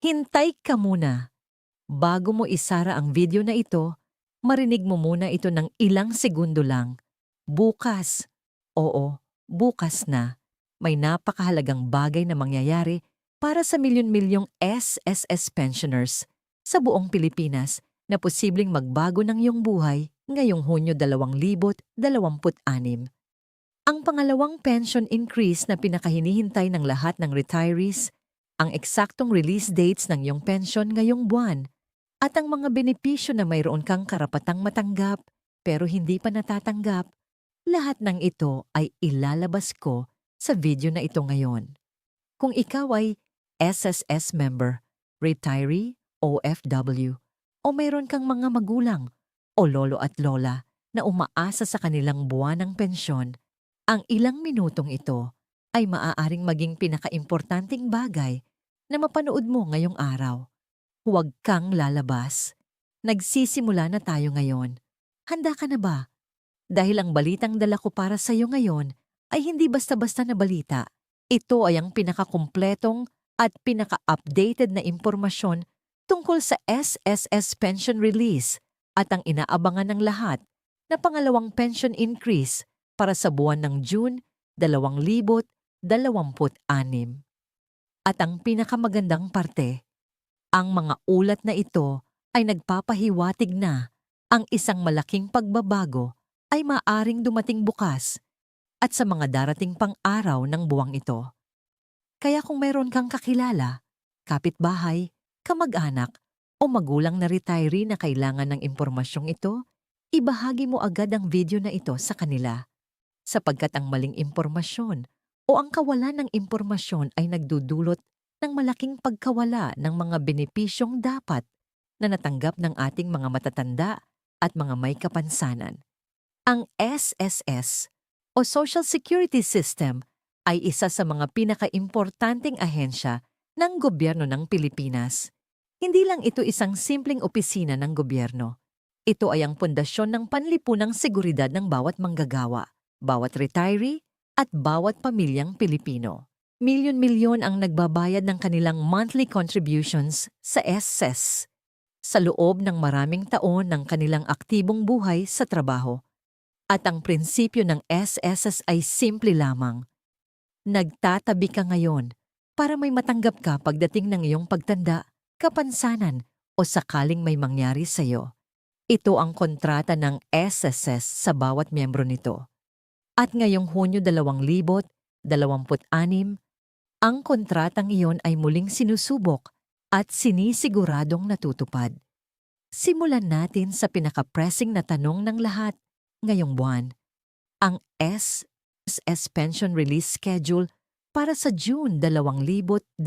Hintay ka muna. Bago mo isara ang video na ito, marinig mo muna ito ng ilang segundo lang. Bukas, oo, bukas na, may napakahalagang bagay na mangyayari para sa milyon-milyong SSS pensioners sa buong Pilipinas na posibleng magbago ng iyong buhay ngayong Hunyo 2026. Ang pangalawang pension increase na pinakahinihintay ng lahat ng retirees, ang eksaktong release dates ng iyong pension ngayong buwan, at ang mga benepisyo na mayroon kang karapatang matanggap pero hindi pa natatanggap, lahat ng ito ay ilalabas ko sa video na ito ngayon. Kung ikaw ay SSS member, retiree, OFW, o mayroon kang mga magulang o lolo at lola na umaasa sa kanilang buwan ng pensyon, ang ilang minutong ito ay maaaring maging pinakaimportanteng bagay na mapanood mo ngayong araw. Huwag kang lalabas. Nagsisimula na tayo ngayon. Handa ka na ba? Dahil ang balitang dala ko para sa iyo ngayon ay hindi basta-basta na balita. Ito ay ang pinakakumpletong at pinaka-updated na impormasyon tungkol sa SSS pension release at ang inaabangan ng lahat na pangalawang pension increase para sa buwan ng June 2026. At ang pinakamagandang parte, ang mga ulat na ito ay nagpapahiwatig na ang isang malaking pagbabago ay maaring dumating bukas at sa mga darating pang araw ng buwang ito. Kaya kung mayroon kang kakilala, kapitbahay, kamag-anak o magulang na retiree na kailangan ng impormasyong ito, ibahagi mo agad ang video na ito sa kanila. Sapagkat ang maling impormasyon o ang kawalan ng impormasyon ay nagdudulot ng malaking pagkawala ng mga benepisyong dapat na natanggap ng ating mga matatanda at mga may kapansanan. Ang SSS o Social Security System ay isa sa mga pinakaimportanteng ahensya ng gobyerno ng Pilipinas. Hindi lang ito isang simpleng opisina ng gobyerno. Ito ay ang pundasyon ng panlipunang seguridad ng bawat manggagawa, bawat retiree at bawat pamilyang Pilipino. Milyon-milyon ang nagbabayad ng kanilang monthly contributions sa SS sa loob ng maraming taon ng kanilang aktibong buhay sa trabaho. At ang prinsipyo ng SSS ay simple lamang. Nagtatabi ka ngayon para may matanggap ka pagdating ng iyong pagtanda, kapansanan o sakaling may mangyari sa iyo. Ito ang kontrata ng SSS sa bawat miyembro nito. At ngayong Hunyo 2026, ang kontratang iyon ay muling sinusubok at sinisiguradong natutupad. Simulan natin sa pinaka-pressing na tanong ng lahat ngayong buwan. Ang SSS Pension Release Schedule para sa June 2026.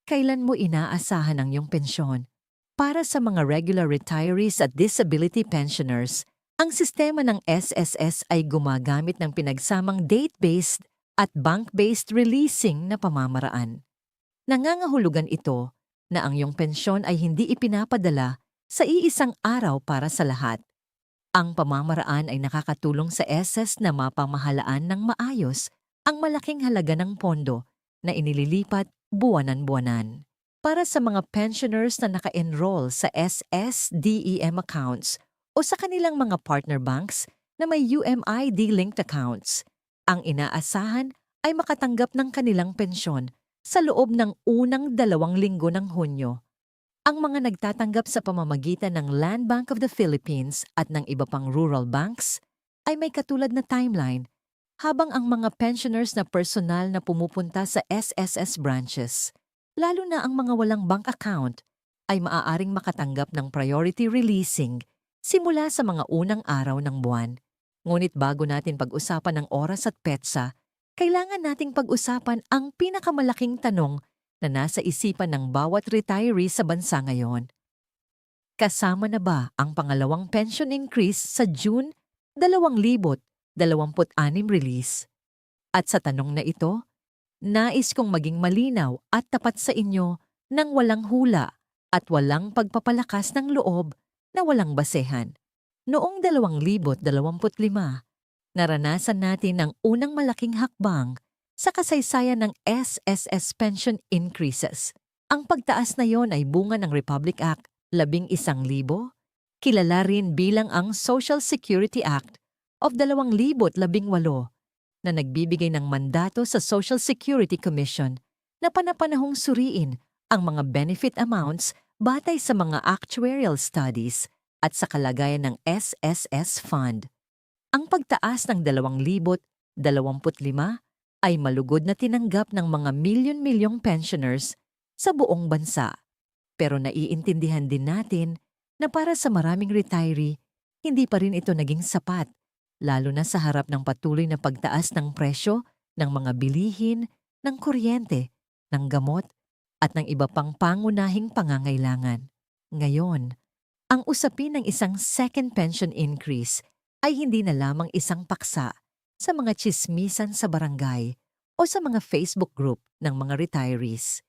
Kailan mo inaasahan ang iyong pensyon? Para sa mga regular retirees at disability pensioners, ang sistema ng SSS ay gumagamit ng pinagsamang date-based at bank-based releasing na pamamaraan. Nangangahulugan ito na ang iyong pensyon ay hindi ipinapadala sa iisang araw para sa lahat. Ang pamamaraan ay nakakatulong sa SS na mapamahalaan ng maayos ang malaking halaga ng pondo na inililipat buwanan-buwanan. Para sa mga pensioners na naka-enroll sa SSDEM accounts o sa kanilang mga partner banks na may UMID-linked accounts, ang inaasahan ay makatanggap ng kanilang pensyon sa loob ng unang 2 linggo ng Hunyo. Ang mga nagtatanggap sa pamamagitan ng Land Bank of the Philippines at ng iba pang rural banks ay may katulad na timeline, habang ang mga pensioners na personal na pumupunta sa SSS branches, lalo na ang mga walang bank account, ay maaaring makatanggap ng priority releasing simula sa mga unang araw ng buwan. Ngunit bago natin pag-usapan ang oras at petsa, kailangan nating pag-usapan ang pinakamalaking tanong na nasa isipan ng bawat retiree sa bansa ngayon. Kasama na ba ang pangalawang pension increase sa June 2026 release? At sa tanong na ito, nais kong maging malinaw at tapat sa inyo nang walang hula at walang pagpapalakas ng loob na walang basehan. Noong 2025, naranasan natin ang unang malaking hakbang sa kasaysayan ng SSS pension increases. Ang pagtaas na yon ay bunga ng Republic Act 11,000, kilala rin bilang ang Social Security Act of 2018 na nagbibigay ng mandato sa Social Security Commission na panapanahong suriin ang mga benefit amounts batay sa mga actuarial studies at sa kalagayan ng SSS Fund. Ang pagtaas ng 2025 ay malugod na tinanggap ng mga milyon-milyong pensioners sa buong bansa. Pero naiintindihan din natin na para sa maraming retiree, hindi pa rin ito naging sapat, lalo na sa harap ng patuloy na pagtaas ng presyo ng mga bilihin, ng kuryente, ng gamot, at ng iba pang pangunahing pangangailangan. Ngayon, ang usapin ng isang second pension increase ay hindi na lamang isang paksa sa mga tsismisan sa barangay o sa mga Facebook group ng mga retirees.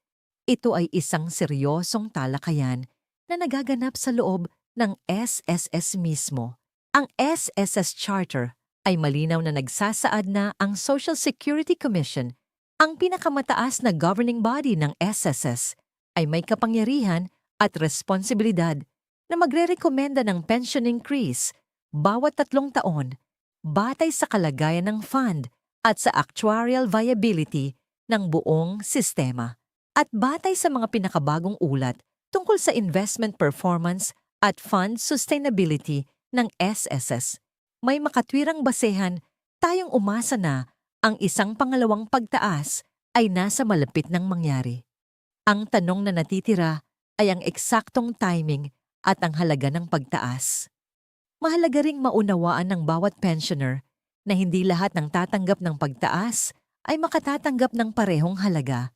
Ito ay isang seryosong talakayan na nagaganap sa loob ng SSS mismo. Ang SSS Charter ay malinaw na nagsasaad na ang Social Security Commission, ang pinakamataas na governing body ng SSS, ay may kapangyarihan at responsibilidad na magrerekomenda ng pension increase bawat 3 taon batay sa kalagayan ng fund at sa actuarial viability ng buong sistema at batay sa mga pinakabagong ulat tungkol sa investment performance at fund sustainability ng SSS. May makatwirang basehan, tayong umasa na ang isang pangalawang pagtaas ay nasa malapit ng mangyari. Ang tanong na natitira ay ang eksaktong timing at ang halaga ng pagtaas. Mahalaga ring maunawaan ng bawat pensioner na hindi lahat ng tatanggap ng pagtaas ay makatatanggap ng parehong halaga.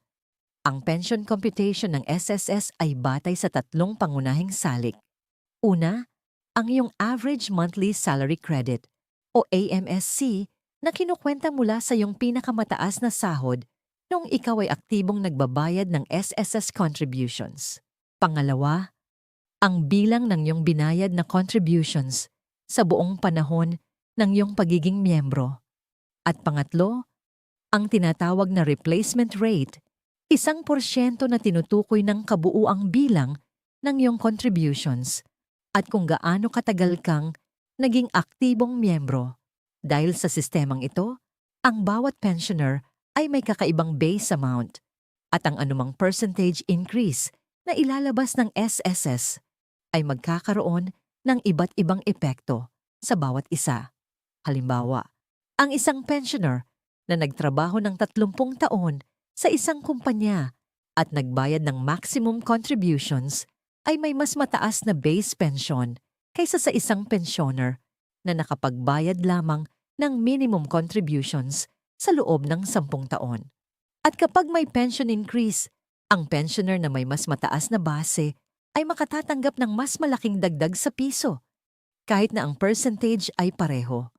Ang pension computation ng SSS ay batay sa 3 pangunahing salik. Una, ang iyong average monthly salary credit o AMSC na kinukwenta mula sa iyong pinakamataas na sahod noong ikaw ay aktibong nagbabayad ng SSS contributions. Pangalawa, ang bilang ng iyong binayad na contributions sa buong panahon ng iyong pagiging miyembro. At pangatlo, ang tinatawag na replacement rate, 1% na tinutukoy ng kabuuang bilang ng iyong contributions at kung gaano katagal kang naging aktibong miyembro. Dahil sa sistemang ito, ang bawat pensioner ay may kakaibang base amount at ang anumang percentage increase na ilalabas ng SSS ay magkakaroon ng iba't ibang epekto sa bawat isa. Halimbawa, ang isang pensioner na nagtrabaho ng 30 taon sa isang kumpanya at nagbayad ng maximum contributions ay may mas mataas na base pension kaysa sa isang pensioner na nakapagbayad lamang ng minimum contributions sa loob ng 10 taon. At kapag may pension increase, ang pensioner na may mas mataas na base ay makatatanggap ng mas malaking dagdag sa piso, kahit na ang percentage ay pareho.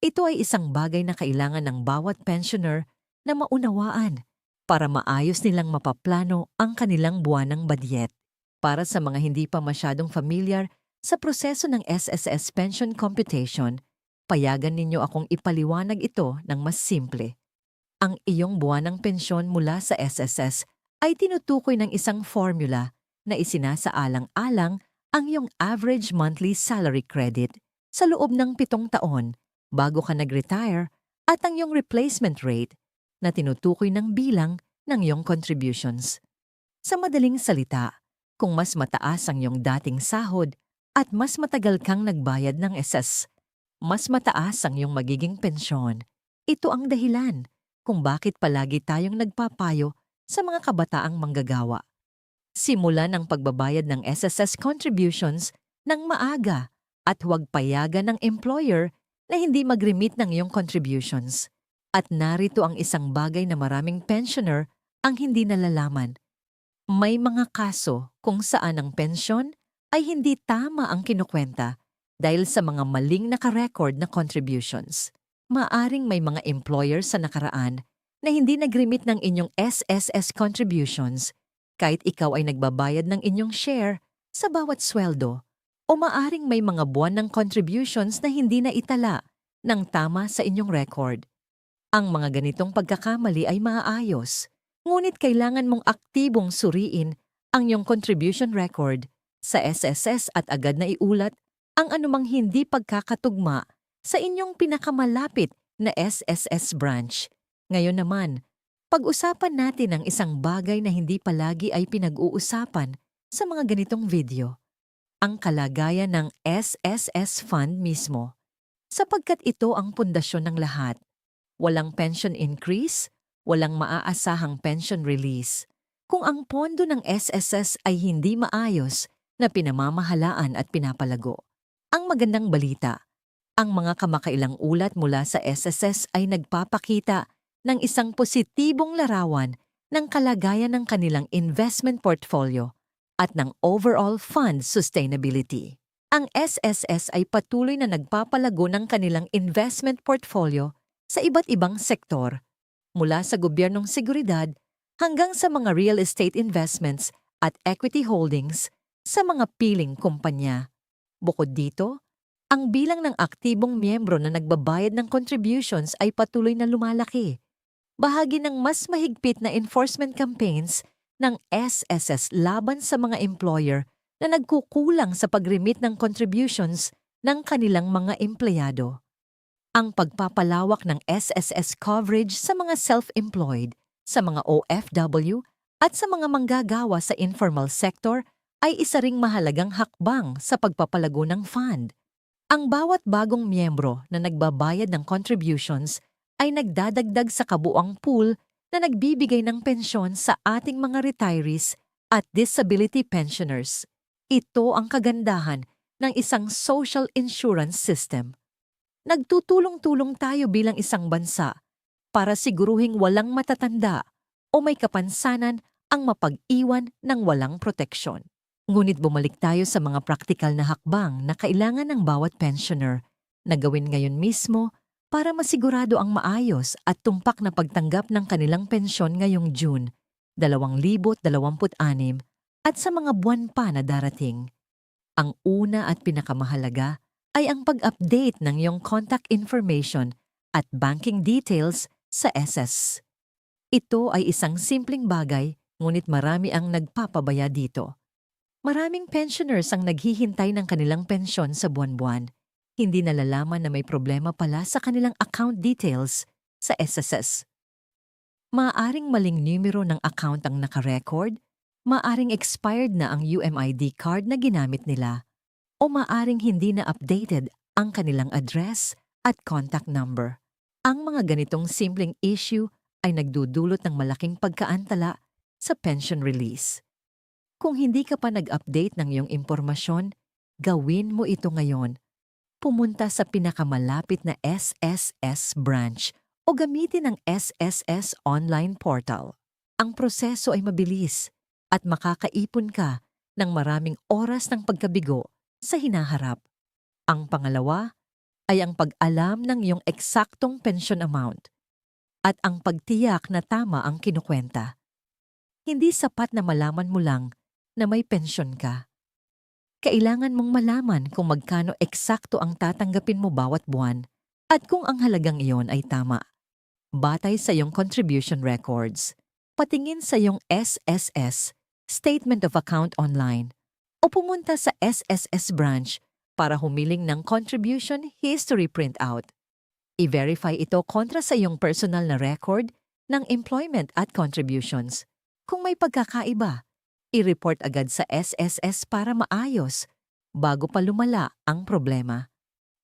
Ito ay isang bagay na kailangan ng bawat pensioner na maunawaan para maayos nilang mapaplano ang kanilang buwanang badyet. Para sa mga hindi pa masyadong familiar sa proseso ng SSS pension computation, payagan ninyo akong ipaliwanag ito ng mas simple. Ang iyong buwanang pensyon mula sa SSS ay tinutukoy ng isang formula na isinasaalang-alang ang iyong average monthly salary credit sa loob ng 7 taon bago ka nag-retire at ang iyong replacement rate na tinutukoy ng bilang ng iyong contributions. Sa madaling salita, kung mas mataas ang iyong dating sahod at mas matagal kang nagbayad ng SS, mas mataas ang iyong magiging pensyon. Ito ang dahilan kung bakit palagi tayong nagpapayo sa mga kabataang manggagawa. Simulan ang pagbabayad ng SSS contributions ng maaga at huwag payagan ng employer na hindi mag-remit ng iyong contributions. At narito ang isang bagay na maraming pensioner ang hindi nalalaman. May mga kaso kung saan ang pensyon ay hindi tama ang kinukwenta dahil sa mga maling nakarecord na contributions. Maaring may mga employer sa nakaraan na hindi nag-remit ng inyong SSS contributions kahit ikaw ay nagbabayad ng inyong share sa bawat sweldo, o maaring may mga buwan ng contributions na hindi na itala ng tama sa inyong record. Ang mga ganitong pagkakamali ay maaayos, ngunit kailangan mong aktibong suriin ang iyong contribution record sa SSS at agad na iulat ang anumang hindi pagkakatugma sa inyong pinakamalapit na SSS branch. Ngayon naman, pag-usapan natin ang isang bagay na hindi palagi ay pinag-uusapan sa mga ganitong video, ang kalagayan ng SSS fund mismo, sapagkat ito ang pundasyon ng lahat. Walang pension increase, walang maaasahang pension release. Kung ang pondo ng SSS ay hindi maayos na pinamamahalaan at pinapalago. Ang magandang balita, ang mga kamakailang ulat mula sa SSS ay nagpapakita ng isang positibong larawan ng kalagayan ng kanilang investment portfolio at ng overall fund sustainability. Ang SSS ay patuloy na nagpapalago ng kanilang investment portfolio sa iba't ibang sektor, mula sa gobyernong seguridad hanggang sa mga real estate investments at equity holdings sa mga piling kumpanya. Bukod dito, ang bilang ng aktibong miyembro na nagbabayad ng contributions ay patuloy na lumalaki. Bahagi ng mas mahigpit na enforcement campaigns ng SSS laban sa mga employer na nagkukulang sa pag-remit ng contributions ng kanilang mga empleyado. Ang pagpapalawak ng SSS coverage sa mga self-employed, sa mga OFW at sa mga manggagawa sa informal sector ay isa ring mahalagang hakbang sa pagpapalago ng fund. Ang bawat bagong miyembro na nagbabayad ng contributions ay nagdadagdag sa kabuuang pool na nagbibigay ng pensyon sa ating mga retirees at disability pensioners. Ito ang kagandahan ng isang social insurance system. Nagtutulong-tulong tayo bilang isang bansa para siguruhing walang matatanda o may kapansanan ang mapag-iwan ng walang proteksyon. Ngunit bumalik tayo sa mga praktikal na hakbang na kailangan ng bawat pensioner na gawin ngayon mismo para masigurado ang maayos at tumpak na pagtanggap ng kanilang pensyon ngayong June 2026 at sa mga buwan pa na darating. Ang una at pinakamahalaga ay ang pag-update ng iyong contact information at banking details sa SS. Ito ay isang simpleng bagay, ngunit marami ang nagpapabaya dito. Maraming pensioners ang naghihintay ng kanilang pensyon sa buwan-buwan. Hindi nalalaman na may problema pala sa kanilang account details sa SSS. Maaaring maling numero ng account ang nakarecord, maaaring expired na ang UMID card na ginamit nila, o maaaring hindi na updated ang kanilang address at contact number. Ang mga ganitong simpleng issue ay nagdudulot ng malaking pagkaantala sa pension release. Kung hindi ka pa nag-update ng iyong impormasyon, gawin mo ito ngayon. Pumunta sa pinakamalapit na SSS branch o gamitin ang SSS online portal. Ang proseso ay mabilis at makakaipon ka ng maraming oras ng pagkabigo sa hinaharap. Ang pangalawa ay ang pag-alam ng iyong eksaktong pension amount at ang pagtiyak na tama ang kinukwenta. Hindi sapat na malaman mo lang na may pensyon ka. Kailangan mong malaman kung magkano eksakto ang tatanggapin mo bawat buwan at kung ang halagang iyon ay tama. Batay sa iyong contribution records, patingin sa iyong SSS, Statement of Account online, o pumunta sa SSS branch para humiling ng contribution history printout. I-verify ito kontra sa iyong personal na record ng employment at contributions. Kung may pagkakaiba, i-report agad sa SSS para maayos bago pa lumala ang problema.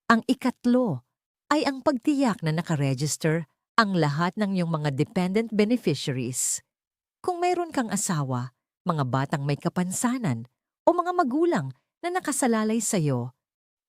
Ang ikatlo ay ang pagtiyak na nakaregister ang lahat ng iyong mga dependent beneficiaries. Kung mayroon kang asawa, mga batang may kapansanan, o mga magulang na nakasalalay sa iyo,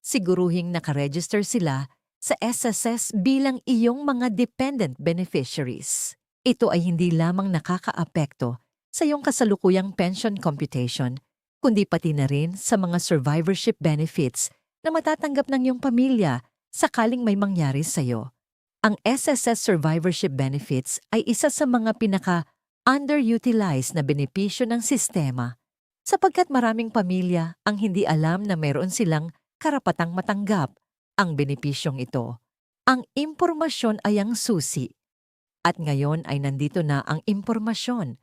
siguruhing nakaregister sila sa SSS bilang iyong mga dependent beneficiaries. Ito ay hindi lamang nakakaapekto sa iyong kasalukuyang pension computation, kundi pati na rin sa mga survivorship benefits na matatanggap ng iyong pamilya sakaling may mangyari sa iyo. Ang SSS survivorship benefits ay isa sa mga underutilized na benepisyo ng sistema sapagkat maraming pamilya ang hindi alam na meron silang karapatang matanggap ang benepisyong ito. Ang impormasyon ay ang susi At ngayon ay nandito na ang impormasyon.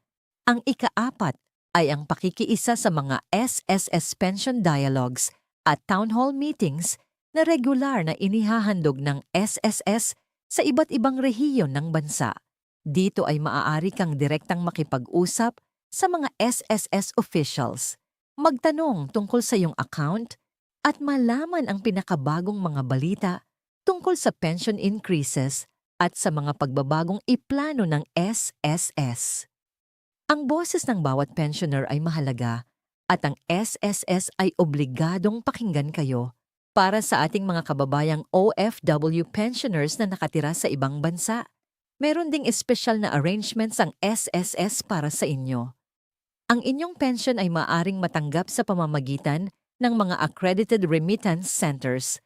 Ang ika-4 ay ang pakikiisa sa mga SSS pension dialogues at town hall meetings na regular na inihahandog ng SSS sa iba't ibang rehiyon ng bansa. Dito ay maaari kang direktang makipag-usap sa mga SSS officials, magtanong tungkol sa iyong account at malaman ang pinakabagong mga balita tungkol sa pension increases at sa mga pagbabagong iplano ng SSS. Ang boses ng bawat pensioner ay mahalaga at ang SSS ay obligadong pakinggan kayo para sa ating mga kababayang OFW pensioners na nakatira sa ibang bansa. Meron ding espesyal na arrangements ang SSS para sa inyo. Ang inyong pension ay maaring matanggap sa pamamagitan ng mga accredited remittance centers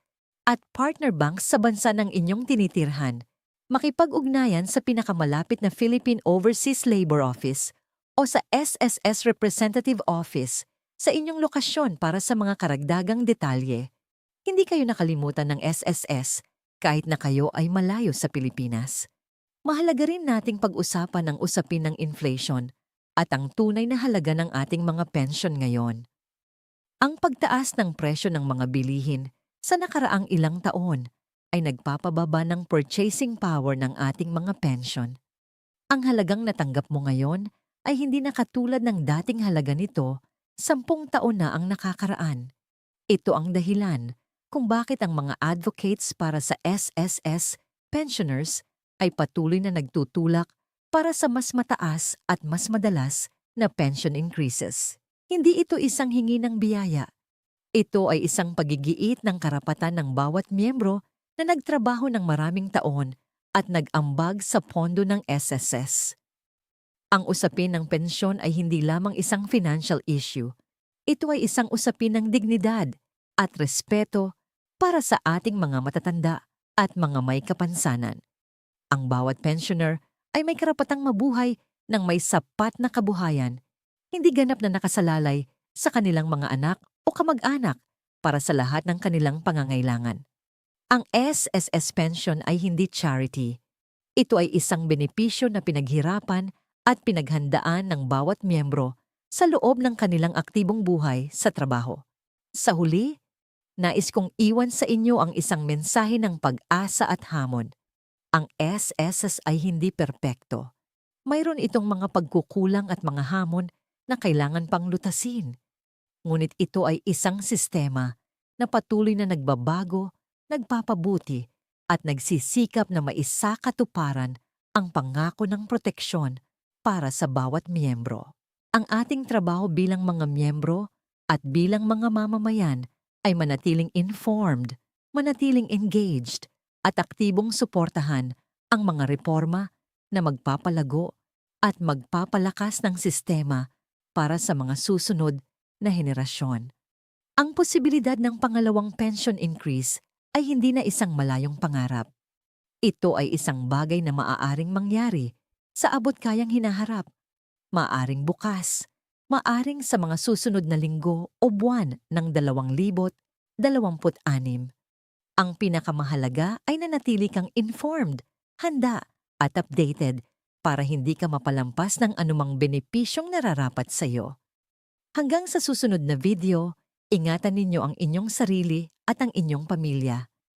at partner banks sa bansa ng inyong tinitirhan. Makipag-ugnayan sa pinakamalapit na Philippine Overseas Labor Office o sa SSS Representative Office sa inyong lokasyon para sa mga karagdagang detalye. Hindi kayo nakalimutan ng SSS kahit na kayo ay malayo sa Pilipinas. Mahalaga rin nating pag-usapan ang usapin ng inflation at ang tunay na halaga ng ating mga pension ngayon. Ang pagtaas ng presyo ng mga bilihin sa nakaraang ilang taon ay nagpapababa ng purchasing power ng ating mga pension. Ang halagang natanggap mo ngayon ay hindi na katulad ng dating halaga nito 10 taon na ang nakakaraan. Ito ang dahilan kung bakit ang mga advocates para sa SSS pensioners ay patuloy na nagtutulak para sa mas mataas at mas madalas na pension increases. Hindi ito isang hingi ng biyaya. Ito ay isang pagigiit ng karapatan ng bawat miyembro na nagtrabaho ng maraming taon at nag-ambag sa pondo ng SSS. Ang usapin ng pensyon ay hindi lamang isang financial issue. Ito ay isang usapin ng dignidad at respeto para sa ating mga matatanda at mga may kapansanan. Ang bawat pensioner ay may karapatang mabuhay ng may sapat na kabuhayan, hindi ganap na nakasalalay sa kanilang mga anak o kamag-anak para sa lahat ng kanilang pangangailangan. Ang SSS pension ay hindi charity. Ito ay isang benepisyo na pinaghirapan at pinaghandaan ng bawat miyembro sa loob ng kanilang aktibong buhay sa trabaho. Sa huli, nais kong iwan sa inyo ang isang mensahe ng pag-asa at hamon. Ang SSS ay hindi perpekto. Mayroon itong mga pagkukulang at mga hamon na kailangan pang lutasin. Ngunit ito ay isang sistema na patuloy na nagbabago, nagpapabuti at nagsisikap na maisakatuparan ang pangako ng proteksyon para sa bawat miyembro. Ang ating trabaho bilang mga miyembro at bilang mga mamamayan ay manatiling informed, manatiling engaged at aktibong suportahan ang mga reforma na magpapalago at magpapalakas ng sistema para sa mga susunod na henerasyon. Ang posibilidad ng pangalawang pension increase ay hindi na isang malayong pangarap. Ito ay isang bagay na maaaring mangyari sa abot kayang hinaharap, maaaring bukas, maaaring sa mga susunod na linggo o buwan ng 2026. Ang pinakamahalaga ay nanatili kang informed, handa at updated para hindi ka mapalampas ng anumang benepisyong nararapat sa iyo. Hanggang sa susunod na video, ingatan ninyo ang inyong sarili at ang inyong pamilya.